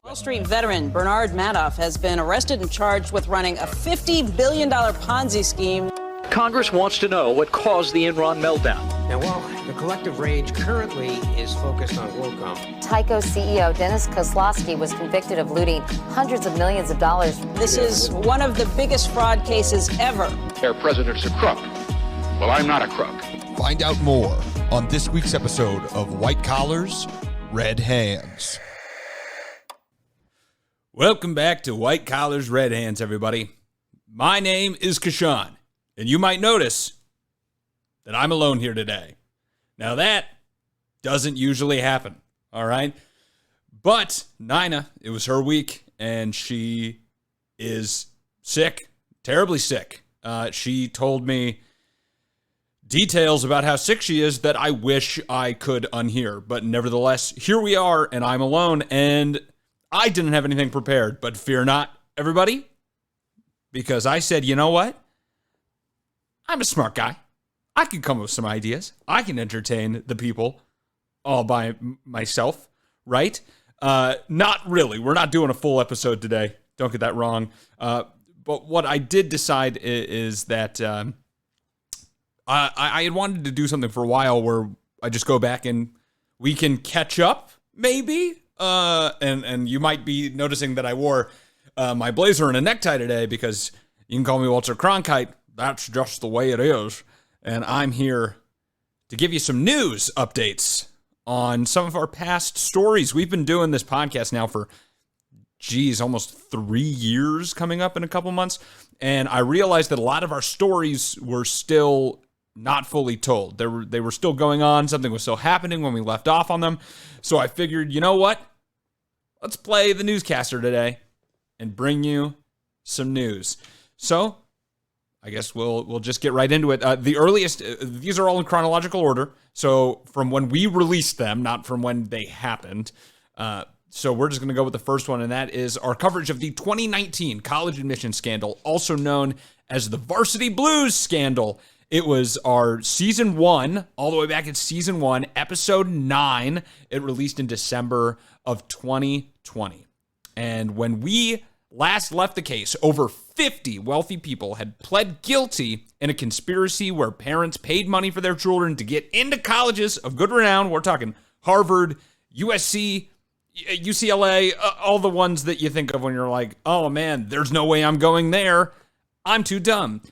Wall Street veteran Bernard Madoff has been arrested and charged with running a $50 billion Ponzi scheme. Congress wants to know what caused the Enron meltdown. Now, while the collective rage currently is focused on WorldCom, Tyco CEO Dennis Kozlowski was convicted of looting hundreds of millions of dollars. This is one of the biggest fraud cases ever. Their president's a crook. Well, I'm not a crook. Find out more on this week's episode of White Collars, Red Hands. Welcome back to White Collars, Red Hands, everybody. My name is Kishan, and you might notice that I'm alone here today. Now that doesn't usually happen, all right? But Nina, it was her week, and she is sick, terribly sick. She told me details about how sick she is that I wish I could unhear. But nevertheless, here we are, and I'm alone, and I didn't have anything prepared. But fear not, everybody, because I said, you know what? I'm a smart guy. I can come up with some ideas. I can entertain the people all by myself, right? Not really. We're not doing a full episode today. Don't get that wrong. But what I did decide is that I had wanted to do something for a while where I just go back and we can catch up, maybe. And you might be noticing that I wore my blazer and a necktie today because you can call me Walter Cronkite. That's just the way it is. And I'm here to give you some news updates on some of our past stories. We've been doing this podcast now for, almost 3 years coming up in a couple months. And I realized that a lot of our stories were still not fully told. They were still going on. Something was still happening when we left off on them. So I figured, you know what? Let's play the newscaster today and bring you some news. So I guess we'll just get right into it. The earliest, these are all in chronological order. So from when we released them, not from when they happened. So we're just going to go with the first one, and that is our coverage of the 2019 college admission scandal, also known as the Varsity Blues scandal. It was our season 1, all the way back at season 1, episode 9. It released in December of 2020. And when we last left the case, over 50 wealthy people had pled guilty in a conspiracy where parents paid money for their children to get into colleges of good renown. We're talking Harvard, USC, UCLA, all the ones that you think of when you're like, oh man, there's no way I'm going there. I'm too dumb.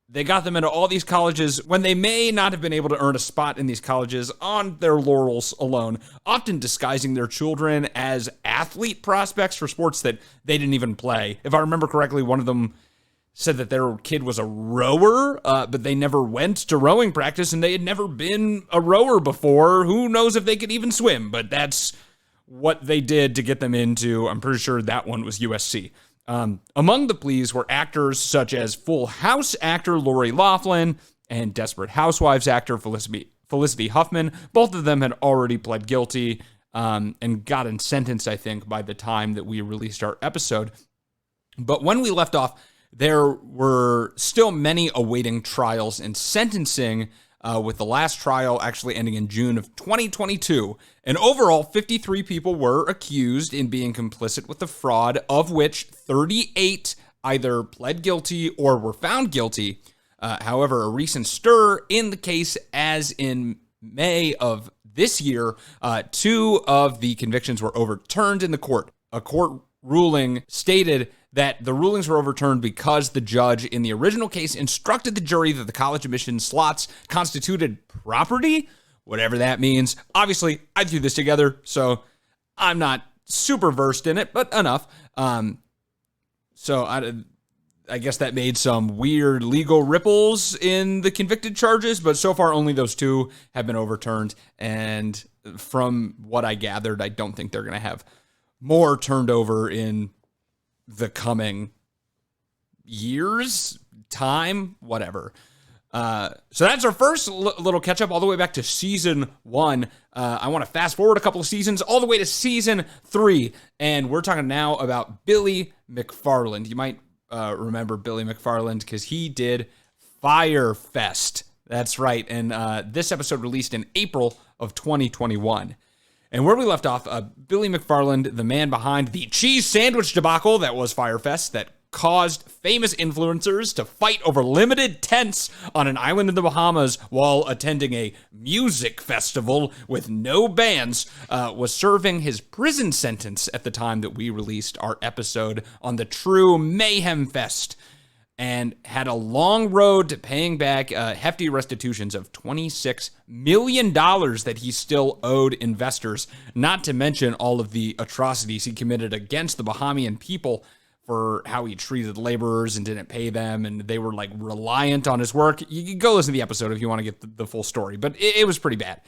They got them into all these colleges when they may not have been able to earn a spot in these colleges on their laurels alone, often disguising their children as athlete prospects for sports that they didn't even play. If I remember correctly, one of them said that their kid was a rower, but they never went to rowing practice and they had never been a rower before. Who knows if they could even swim, but that's what they did to get them into. I'm pretty sure that one was USC. Among the pleas were actors such as Full House actor Lori Loughlin and Desperate Housewives actor Felicity Huffman. Both of them had already pled guilty and gotten sentenced, I think, by the time that we released our episode. But when we left off, there were still many awaiting trials and sentencing, with the last trial actually ending in June of 2022. And overall, 53 people were accused in being complicit with the fraud, of which 38 either pled guilty or were found guilty. However, a recent stir in the case, as in May of this year, 2 of the convictions were overturned in the court. A court ruling stated that the rulings were overturned because the judge in the original case instructed the jury that the college admission slots constituted property, whatever that means. Obviously, I threw this together, so I'm not super versed in it, but enough. So I guess that made some weird legal ripples in the convicted charges, but so far only those 2 have been overturned. And from what I gathered, I don't think they're going to have more turned over in the coming years, time, whatever. So that's our first little catch up all the way back to season 1. I want to fast forward a couple of seasons all the way to season 3. And we're talking now about Billy McFarland. You might remember Billy McFarland because he did Fyre Fest. That's right. And this episode released in April of 2021. And where we left off, Billy McFarland, the man behind the cheese sandwich debacle that was Fyre Fest, that caused famous influencers to fight over limited tents on an island in the Bahamas while attending a music festival with no bands, was serving his prison sentence at the time that we released our episode on the true Mayhem Fest, and had a long road to paying back hefty restitutions of $26 million that he still owed investors, not to mention all of the atrocities he committed against the Bahamian people for how he treated laborers and didn't pay them, and they were like reliant on his work. You can go listen to the episode if you want to get the full story, but it was pretty bad.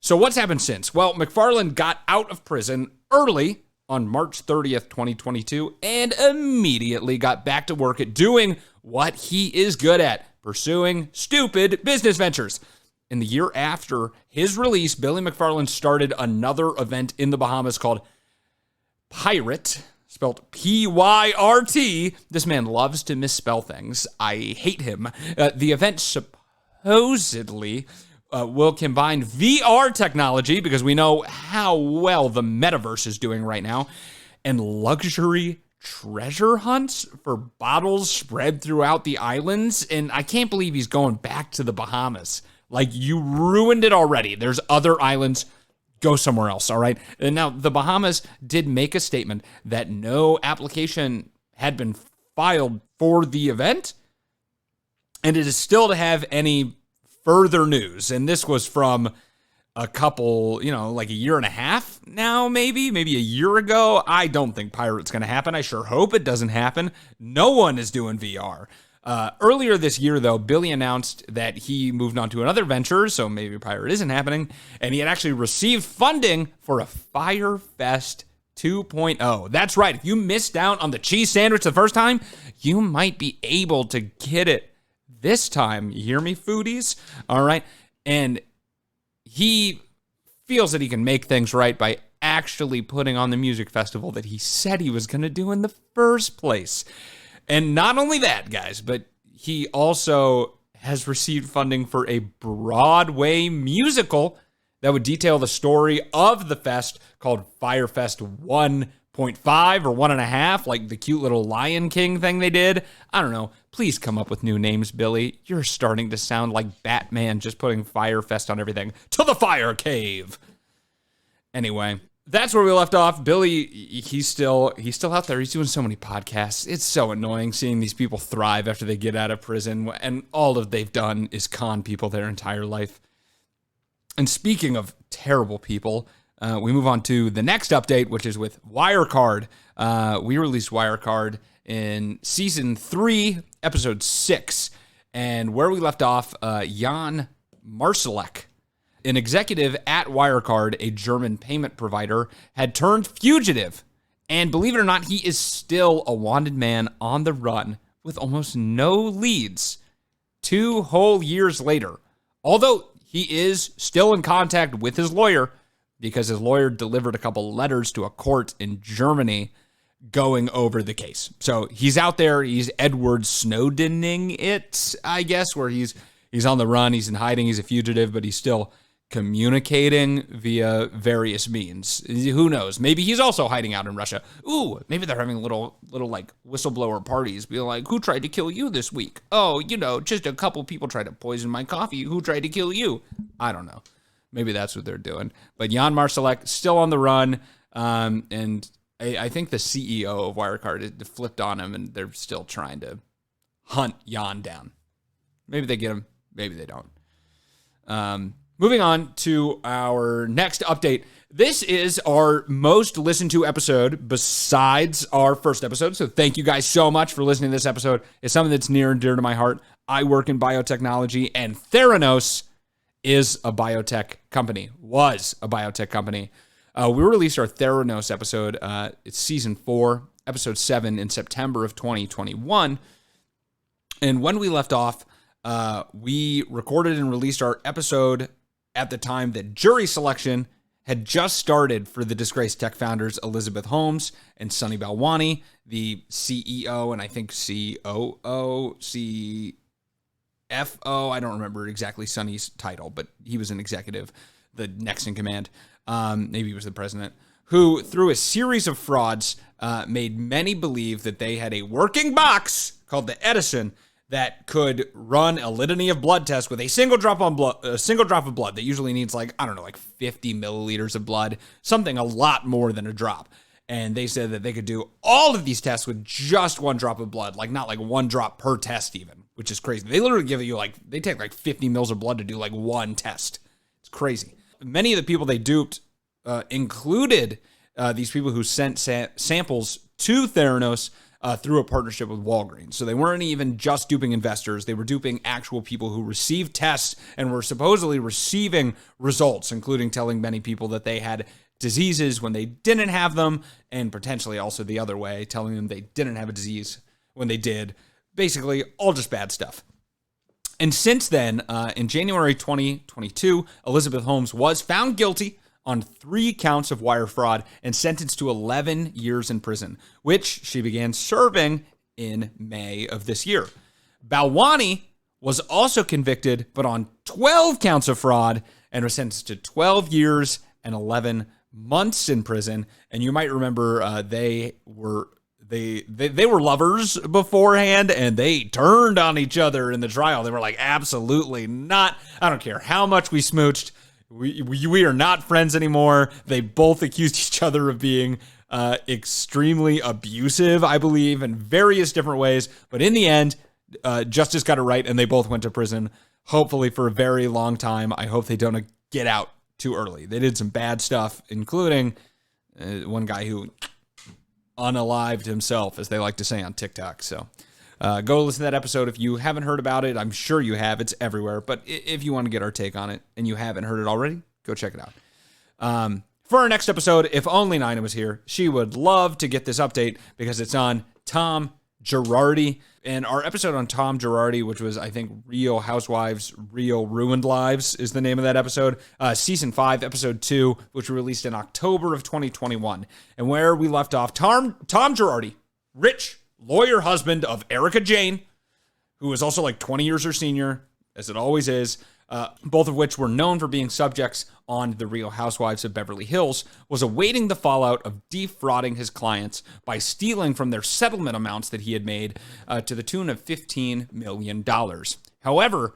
So what's happened since? Well, McFarland got out of prison early on March 30th, 2022, and immediately got back to work at doing what he is good at, pursuing stupid business ventures. In the year after his release, Billy McFarland started another event in the Bahamas called Pyrt, spelled P-Y-R-T. This man loves to misspell things. I hate him. The event supposedly will combine VR technology, because we know how well the metaverse is doing right now, and luxury treasure hunts for bottles spread throughout the islands. And I can't believe he's going back to the Bahamas. Like, you ruined it already. There's other islands. Go somewhere else, all right? And now, the Bahamas did make a statement that no application had been filed for the event, and it is still to have any further news. And this was from a couple, like a year and a half now, maybe a year ago. I don't think Pyrt's going to happen. I sure hope it doesn't happen. No one is doing VR. Earlier this year, though, Billy announced that he moved on to another venture, so maybe Pyrt isn't happening, and he had actually received funding for a Fyre Fest 2.0. That's right. If you missed out on the cheese sandwich the first time, you might be able to get it this time. You hear me, foodies? All right. And he feels that he can make things right by actually putting on the music festival that he said he was going to do in the first place. And not only that, guys, but he also has received funding for a Broadway musical that would detail the story of the fest, called Fyre Fest 1.5 or 1.5, like the cute little Lion King thing they did. I don't know. Please come up with new names, Billy. You're starting to sound like Batman, just putting Fyre Fest on everything. To the fire cave. Anyway, that's where we left off. Billy, he's still out there. He's doing so many podcasts. It's so annoying seeing these people thrive after they get out of prison, and all that they've done is con people their entire life. And speaking of terrible people, we move on to the next update, which is with Wirecard. We released Wirecard in Season 3, Episode 6. And where we left off, Jan Marsalek, an executive at Wirecard, a German payment provider, had turned fugitive. And believe it or not, he is still a wanted man on the run with almost no leads 2 whole years later. Although he is still in contact with his lawyer, because his lawyer delivered a couple letters to a court in Germany going over the case. So he's out there. He's Edward Snowdening it, I guess, where he's on the run. He's in hiding. He's a fugitive, but he's still communicating via various means. Who knows? Maybe he's also hiding out in Russia. Ooh, maybe they're having little like whistleblower parties. Be like, who tried to kill you this week? Oh, just a couple people tried to poison my coffee. Who tried to kill you? I don't know. Maybe that's what they're doing. But Jan Marsalek still on the run, and I think the CEO of Wirecard flipped on him, and they're still trying to hunt Jan down. Maybe they get him. Maybe they don't. Moving on to our next update. This is our most listened to episode besides our first episode. So thank you guys so much for listening to this episode. It's something that's near and dear to my heart. I work in biotechnology, and Theranos is a biotech company, was a biotech company. We released our Theranos episode. It's season 4, episode 7 in September of 2021. And when we left off, we recorded and released our episode at the time that jury selection had just started for the disgraced tech founders Elizabeth Holmes and Sunny Balwani, the CEO and I think COO, CFO. I don't remember exactly Sunny's title, but he was an executive, the next in command maybe he was the president, who through a series of frauds made many believe that they had a working box called the Edison that could run a litany of blood tests with a single drop of blood that usually needs like 50 milliliters of blood, something a lot more than a drop. And they said that they could do all of these tests with just one drop of blood, like not like one drop per test even, which is crazy. They literally give you they take like 50 mils of blood to do like one test. It's crazy. Many of the people they duped included these people who sent samples to Theranos through a partnership with Walgreens. So they weren't even just duping investors. They were duping actual people who received tests and were supposedly receiving results, including telling many people that they had diseases when they didn't have them, and potentially also the other way, telling them they didn't have a disease when they did. Basically, all just bad stuff. And since then, in January 2022, Elizabeth Holmes was found guilty on 3 counts of wire fraud and sentenced to 11 years in prison, which she began serving in May of this year. Balwani was also convicted, but on 12 counts of fraud, and was sentenced to 12 years and 11 months in prison. And you might remember they were lovers beforehand, and they turned on each other in the trial. They were like, absolutely not. I don't care how much we smooched. We are not friends anymore. They both accused each other of being extremely abusive, I believe, in various different ways. But in the end, justice got it right, and they both went to prison, hopefully for a very long time. I hope they don't get out too early. They did some bad stuff, including one guy who unalived himself, as they like to say on TikTok. So go listen to that episode if you haven't heard about it. I'm sure you have. It's everywhere. But if you want to get our take on it and you haven't heard it already, go check it out. For our next episode, if only Nina was here, she would love to get this update because it's on Tom Girardi. And our episode on Tom Girardi, which was, I think, Real Housewives, Real Ruined Lives is the name of that episode. Season 5, episode 2, which was released in October of 2021. And where we left off, Tom Girardi, rich lawyer husband of Erica Jane, who is also like 20 years her senior, as it always is, both of which were known for being subjects on The Real Housewives of Beverly Hills, was awaiting the fallout of defrauding his clients by stealing from their settlement amounts that he had made to the tune of $15 million. However,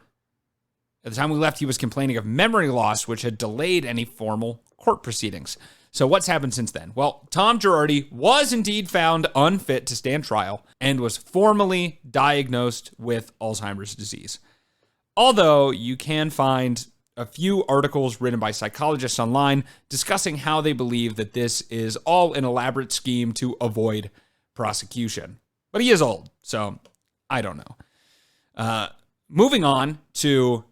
at the time we left, he was complaining of memory loss, which had delayed any formal court proceedings. So what's happened since then? Well, Tom Girardi was indeed found unfit to stand trial and was formally diagnosed with Alzheimer's disease. Although you can find a few articles written by psychologists online discussing how they believe that this is all an elaborate scheme to avoid prosecution. But he is old, so I don't know. Moving on to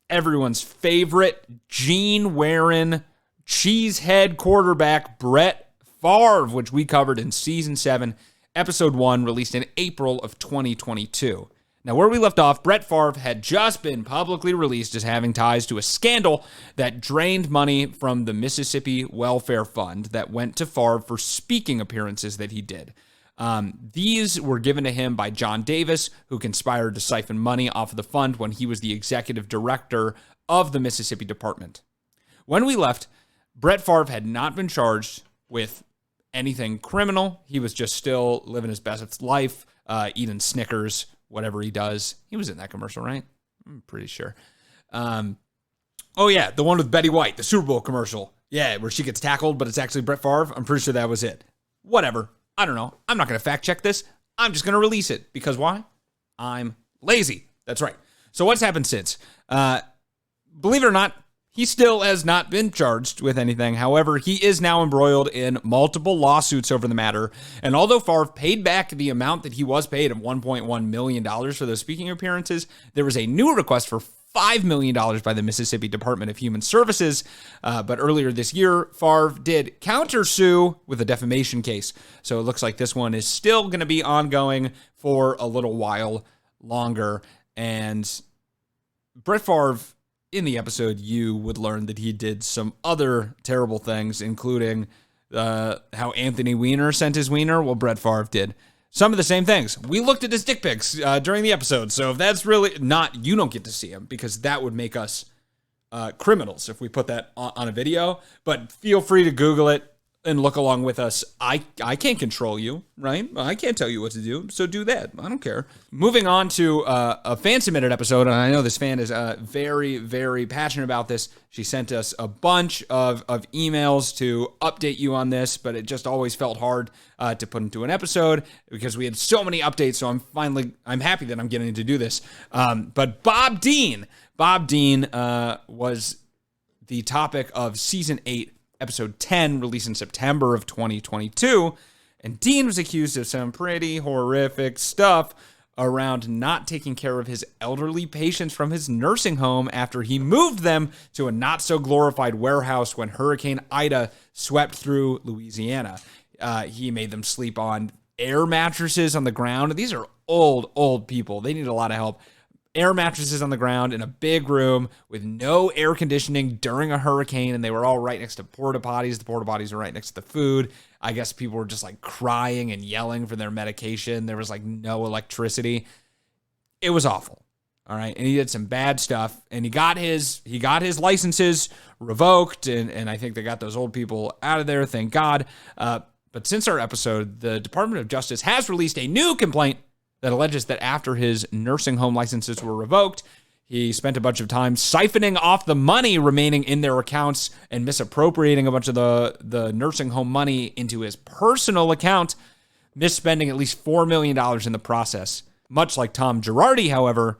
everyone's favorite Gene-wearing, cheesehead quarterback Brett Favre, which we covered in Season 7, Episode 1, released in April of 2022. Now, where we left off, Brett Favre had just been publicly released as having ties to a scandal that drained money from the Mississippi Welfare Fund that went to Favre for speaking appearances that he did. These were given to him by John Davis, who conspired to siphon money off of the fund when he was the executive director of the Mississippi Department. When we left, Brett Favre had not been charged with anything criminal. He was just still living his best life, eating Snickers, whatever he does. He was in that commercial, right? I'm pretty sure. Oh, yeah, the one with Betty White, the Super Bowl commercial. Yeah, where she gets tackled, but it's actually Brett Favre. I'm pretty sure that was it. Whatever. I don't know. I'm not going to fact check this. I'm just going to release it. Because why? I'm lazy. That's right. So what's happened since? Believe it or not, he still has not been charged with anything. However, he is now embroiled in multiple lawsuits over the matter. And although Favre paid back the amount that he was paid of $1.1 million for those speaking appearances, there was a new request for $5 million by the Mississippi Department of Human Services. But earlier this year, Favre did countersue with a defamation case. So it looks like this one is still going to be ongoing for a little while longer. And Brett Favre, in the episode, you would learn that he did some other terrible things, including how Anthony Weiner sent his wiener. Well, Brett Favre did some of the same things. We looked at his dick pics during the episode. So if that's really not, you don't get to see him because that would make us criminals if we put that on a video, but feel free to Google it and look along with us. I can't control you, right? I can't tell you what to do, so do that. I don't care. Moving on to a fan-submitted episode, and I know this fan is very, very passionate about this. She sent us a bunch of emails to update you on this, but it just always felt hard to put into an episode because we had so many updates, so I'm happy that I'm getting to do this. But Bob Dean was the topic of Season 8, Episode 10, released in September of 2022, and Dean was accused of some pretty horrific stuff around not taking care of his elderly patients from his nursing home after he moved them to a not-so-glorified warehouse when Hurricane Ida swept through Louisiana. He made them sleep on air mattresses on the ground. These are old people. They need a lot of help. Air mattresses on the ground in a big room with no air conditioning during a hurricane, and they were all right next to porta potties. The porta potties were right next to the food. I guess people were just like crying and yelling for their medication. There was like no electricity. It was awful. All right. And he did some bad stuff, and he got his licenses revoked, and I think they got those old people out of there. Thank God. But since our episode, the Department of Justice has released a new complaint that alleges that after his nursing home licenses were revoked, he spent a bunch of time siphoning off the money remaining in their accounts and misappropriating a bunch of the nursing home money into his personal account, misspending at least $4 million in the process. Much like Tom Girardi, however,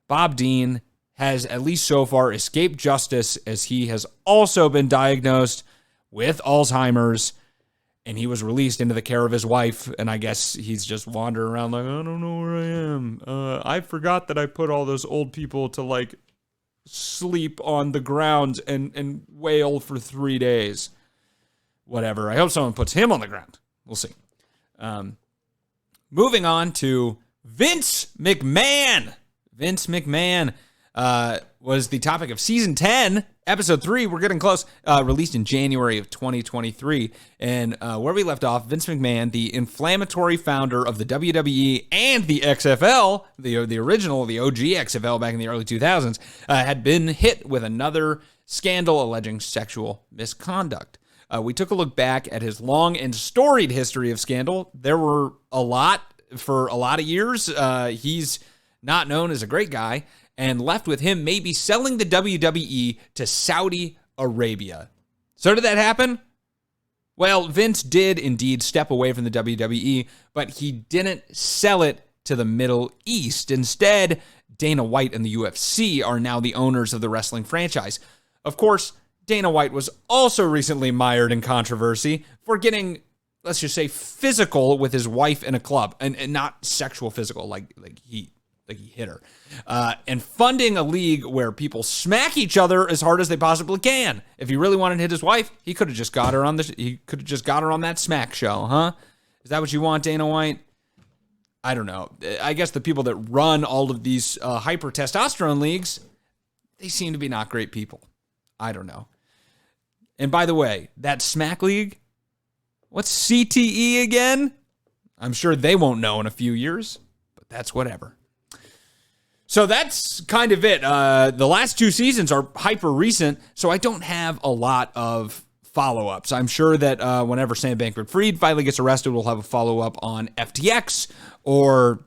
Bob Dean has at least so far escaped justice, as he has also been diagnosed with Alzheimer's, and he was released into the care of his wife, and I guess he's just wandering around like, I don't know where I am. I forgot that I put all those old people to, like, sleep on the ground and wail for 3 days. Whatever. I hope someone puts him on the ground. We'll see. Moving on to Vince McMahon. Vince McMahon was the topic of Season 10, Episode 3, we're getting close, released in January of 2023. And where we left off, Vince McMahon, the inflammatory founder of the WWE and the XFL, the original, the OG XFL back in the early 2000s, had been hit with another scandal alleging sexual misconduct. We took a look back at his long and storied history of scandal. There were a lot for a lot of years. He's not known as a great guy, and left with him maybe selling the WWE to Saudi Arabia. So did that happen? Well, Vince did indeed step away from the WWE, but he didn't sell it to the Middle East. Instead, Dana White and the UFC are now the owners of the wrestling franchise. Of course, Dana White was also recently mired in controversy for getting, let's just say, physical with his wife in a club, and not sexual physical, like he hit her, and funding a league where people smack each other as hard as they possibly can. If he really wanted to hit his wife, he could have just got her on that smack show, huh? Is that what you want, Dana White? I don't know. I guess the people that run all of these hyper testosterone leagues, they seem to be not great people. I don't know. And by the way, that smack league, what's CTE again? I'm sure they won't know in a few years, but that's whatever. So that's kind of it. The last 2 seasons are hyper recent, so I don't have a lot of follow-ups. I'm sure that whenever Sam Bankman-Fried finally gets arrested, we'll have a follow-up on FTX, or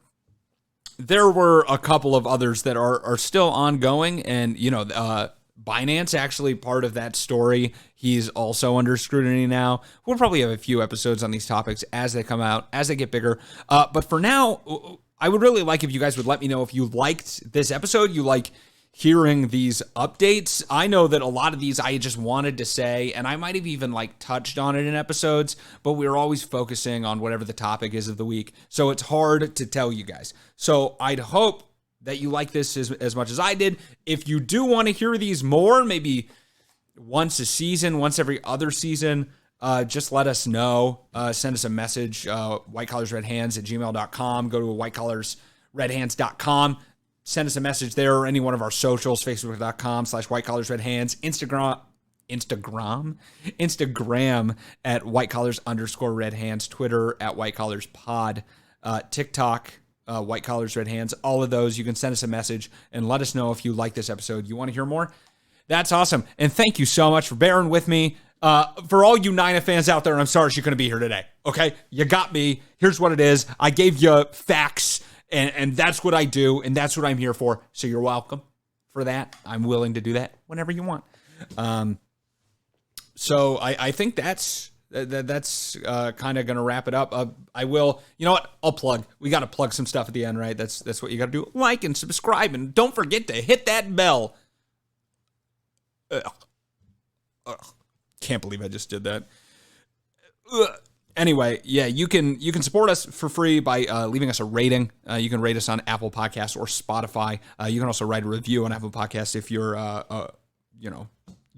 there were a couple of others that are still ongoing, and, Binance, actually part of that story. He's also under scrutiny now. We'll probably have a few episodes on these topics as they come out, as they get bigger. But for now, I would really like if you guys would let me know if you liked this episode, you like hearing these updates. I know that a lot of these I just wanted to say, and I might have even touched on it in episodes, but we're always focusing on whatever the topic is of the week. So it's hard to tell you guys. So I'd hope that you like this as much as I did. If you do want to hear these more, maybe once a season, once every other season, just let us know. Send us a message, whitecollarsredhands@gmail.com. Go to whitecollarsredhands.com. Send us a message there, or any one of our socials, facebook.com/whitecollarsredhands, Instagram at whitecollars_redhands, Twitter at whitecollarspod, TikTok, White Collars Red Hands. All of those, you can send us a message and let us know if you like this episode, you want to hear more. That's awesome. And thank you so much for bearing with me. For all you Nina fans out there, I'm sorry she couldn't be here today. Okay? You got me. Here's what it is. I gave you facts, and that's what I do, and that's what I'm here for. So you're welcome for that. I'm willing to do that whenever you want. So I think that's kind of going to wrap it up. I will, you know what? I'll plug. We got to plug some stuff at the end, right? That's what you got to do. Like and subscribe, and don't forget to hit that bell. Can't believe I just did that. Anyway, yeah, you can support us for free by leaving us a rating. You can rate us on Apple Podcasts or Spotify. You can also write a review on Apple Podcasts if you're, you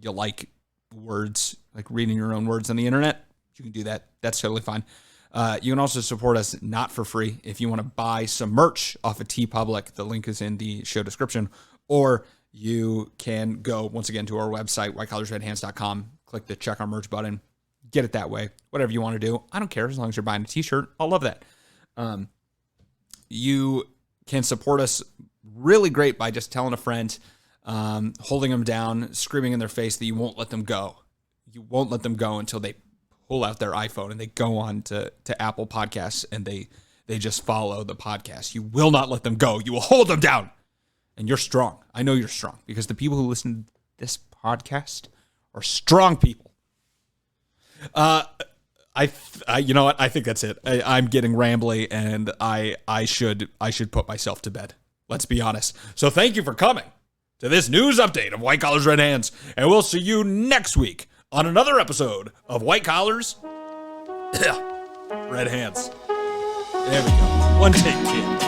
like words, like reading your own words on the internet. You can do that. That's totally fine. You can also support us not for free if you want to buy some merch off of TeePublic. The link is in the show description. Or you can go, once again, to our website, whitecollarsredhands.com, click the check our merch button, get it that way. Whatever you want to do. I don't care as long as you're buying a t-shirt. I'll love that. You can support us really great by just telling a friend, holding them down, screaming in their face that you won't let them go. You won't let them go until they pull out their iPhone and they go on to Apple Podcasts and they just follow the podcast. You will not let them go. You will hold them down. And you're strong. I know you're strong because the people who listen to this podcast are strong people. You know what? I think that's it. I'm getting rambly, and I should put myself to bed. Let's be honest. So thank you for coming to this news update of White Collars Red Hands, and we'll see you next week on another episode of White Collars Red Hands. There we go. One take, kid.